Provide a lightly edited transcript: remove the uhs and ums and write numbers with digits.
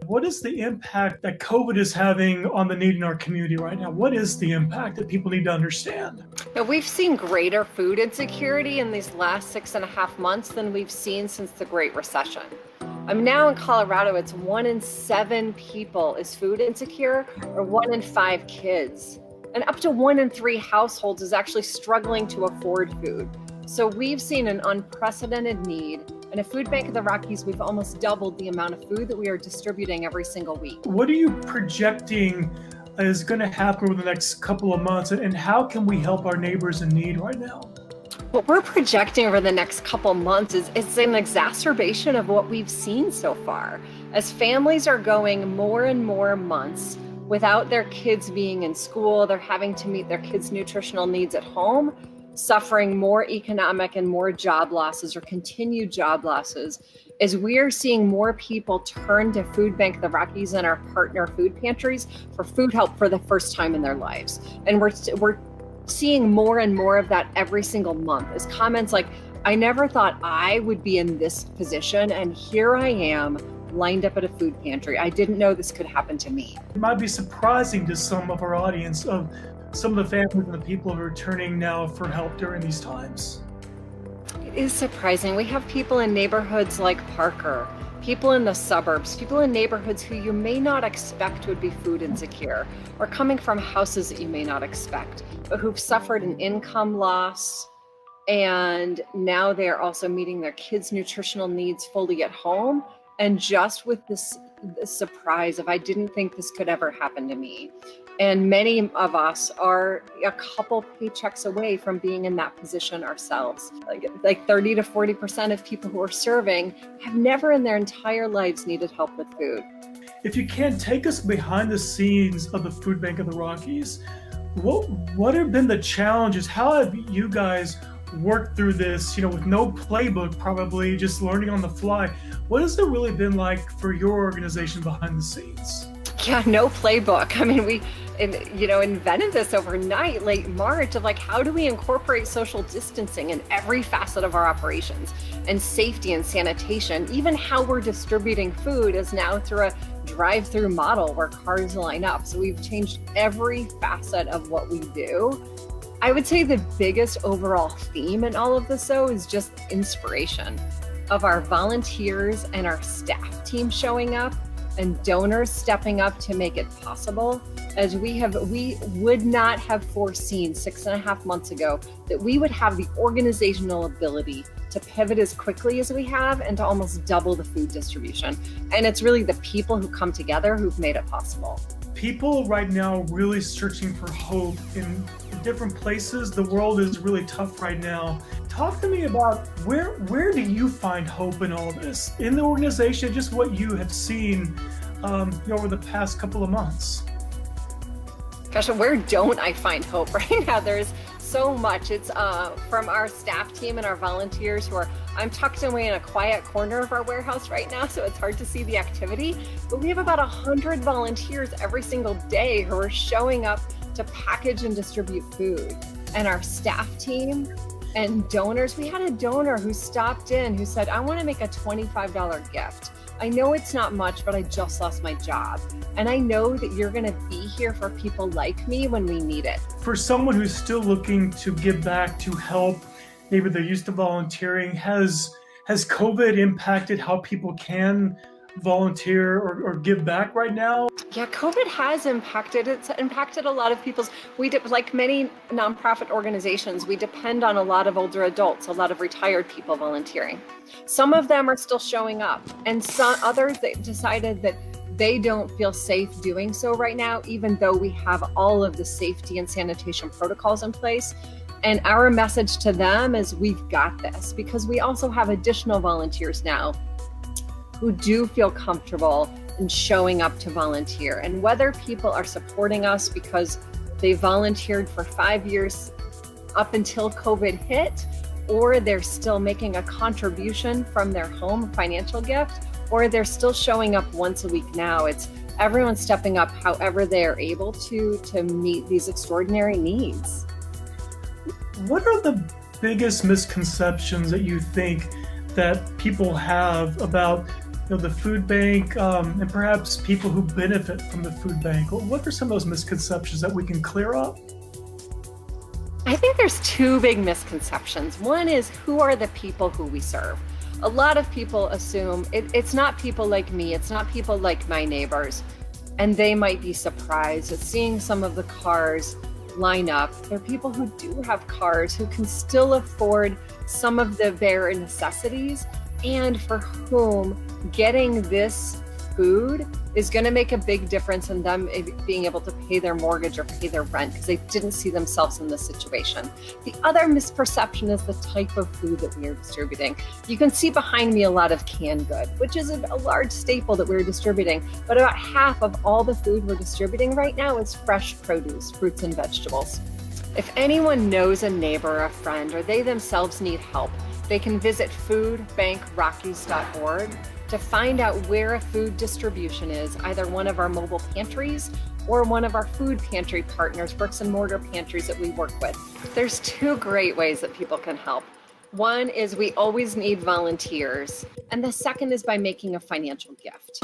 What is the impact that COVID is having on the need in our community right now? What is the impact that people need to understand? Now, we've seen greater food insecurity in these last 6.5 months than we've seen since the Great Recession. Now in Colorado, it's 1 in 7 people is food insecure, or 1 in 5 kids. And up to 1 in 3 households is actually struggling to afford food. So we've seen an unprecedented need. And at Food Bank of the Rockies, we've almost doubled the amount of food that we are distributing every single week. What are you projecting is going to happen over the next couple of months, and how can we help our neighbors in need right now? What we're projecting over the next couple months is an exacerbation of what we've seen so far. As families are going more and more months without their kids being in school, they're having to meet their kids' nutritional needs at home, suffering more economic and more job losses or continued job losses, as we are seeing more people turn to Food Bank of the Rockies and our partner food pantries for food help for the first time in their lives. And we're seeing more and more of that every single month, as comments like, I never thought I would be in this position, and here I am lined up at a food pantry. I didn't know this could happen to me. It might be surprising to some of our audience of some of the families and the people who are turning now for help during these times. It is surprising. We have people in neighborhoods like Parker, people in the suburbs, people in neighborhoods who you may not expect would be food insecure, or coming from houses that you may not expect, but who've suffered an income loss, and now they are also meeting their kids' nutritional needs fully at home, and just with this surprise of, I didn't think this could ever happen to me. And many of us are a couple paychecks away from being in that position ourselves. Like 30 to 40% of people who are serving have never in their entire lives needed help with food. If you can, take us behind the scenes of the Food Bank of the Rockies. What have been the challenges? How have you guys worked through this, with no playbook, probably just learning on the fly? What has it really been like for your organization behind the scenes? Yeah, no playbook. We invented this overnight, late March, of how do we incorporate social distancing in every facet of our operations, and safety and sanitation. Even how we're distributing food is now through a drive-through model where cars line up. So we've changed every facet of what we do. I would say the biggest overall theme in all of this, though, is just inspiration of our volunteers and our staff team showing up, and donors stepping up to make it possible. As we would not have foreseen 6.5 months ago that we would have the organizational ability to pivot as quickly as we have and to almost double the food distribution. And it's really the people who come together who've made it possible. People right now really searching for hope in different places. The world is really tough right now. Talk to me about where do you find hope in all this? In the organization, just what you have seen over the past couple of months. Gosh, where don't I find hope right now? There's so much. It's from our staff team and our volunteers I'm tucked away in a quiet corner of our warehouse right now, so it's hard to see the activity. But we have about 100 volunteers every single day who are showing up to package and distribute food. And our staff team and donors, we had a donor who stopped in who said, I want to make a $25 gift. I know it's not much, but I just lost my job. And I know that you're going to be here for people like me when we need it. For someone who's still looking to give back, to help, maybe they're used to volunteering, has COVID impacted how people can volunteer or give back right now? Yeah, COVID has impacted. It's impacted a lot of people's. Like many nonprofit organizations, we depend on a lot of older adults, a lot of retired people volunteering. Some of them are still showing up, and some others that decided that they don't feel safe doing so right now, even though we have all of the safety and sanitation protocols in place. And our message to them is, we've got this, because we also have additional volunteers now who do feel comfortable in showing up to volunteer. And whether people are supporting us because they volunteered for 5 years up until COVID hit, or they're still making a contribution from their home, financial gift, or they're still showing up once a week now, it's everyone stepping up however they are able to meet these extraordinary needs. What are the biggest misconceptions that you think that people have about the food bank, and perhaps people who benefit from the food bank? What are some of those misconceptions that we can clear up? I think there's two big misconceptions. One is, who are the people who we serve? A lot of people assume it's not people like me, it's not people like my neighbors, and they might be surprised at seeing some of the cars line up. There are people who do have cars who can still afford some of the bare necessities, and for whom getting this food is going to make a big difference in them being able to pay their mortgage or pay their rent because they didn't see themselves in this situation. The other misperception is the type of food that we are distributing. You can see behind me a lot of canned good, which is a large staple that we're distributing, but about half of all the food we're distributing right now is fresh produce, fruits and vegetables. If anyone knows a neighbor or a friend, or they themselves need help, they can visit foodbankrockies.org to find out where a food distribution is, either one of our mobile pantries or one of our food pantry partners, bricks and mortar pantries that we work with. There's two great ways that people can help. One is we always need volunteers, and the second is by making a financial gift.